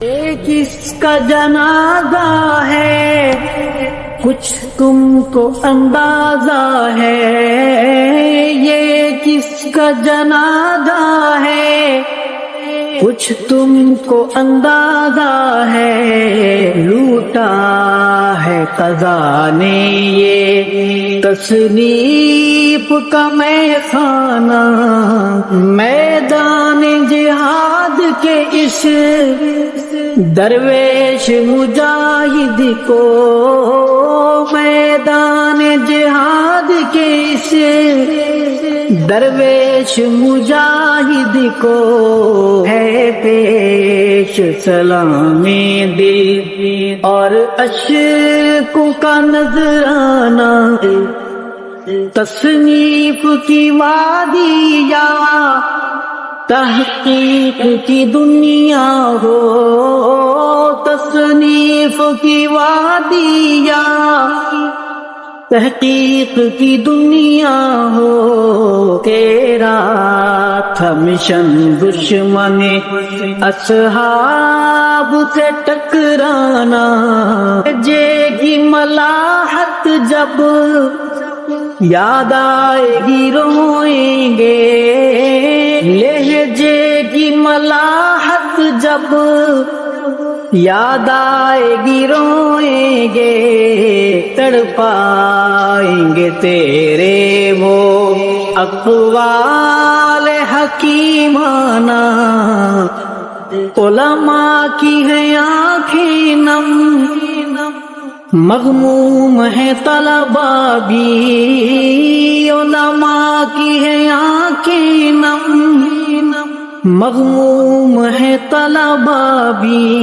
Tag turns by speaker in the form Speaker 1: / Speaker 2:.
Speaker 1: یہ کس کا جنازہ ہے کچھ تم کو اندازہ ہے، یہ کس کا جنازہ ہے کچھ تم کو اندازہ ہے، لوٹا ہے قضا نے یہ تصنیف کا میخانہ، میدان جہاد کے اس درویش مجاہد کو، میدان جہاد کے اس درویش مجاہد کو ہے پیش سلامی دی اور اشکوں کا نذرانہ، تصنیف کی وادی یا تحقیق کی دنیا ہو، تصنیف کی وادی یا تحقیق کی دنیا ہو، تیرا تھا مشن دشمن اصحاب سے ٹکرانا، جے گی ملاحت جب یاد آئے گی روئیں گے، لہجے کی ملاحت جب یاد آئے گی روئیں گے، تڑپائیں گے تیرے وہ اقوال حکیمانہ، علماء کی ہیں آنکھیں نم، مغموم ہے طلباء بھی، علماء کی ہیں آنکھیں نم، مغموم ہے طلباء بھی۔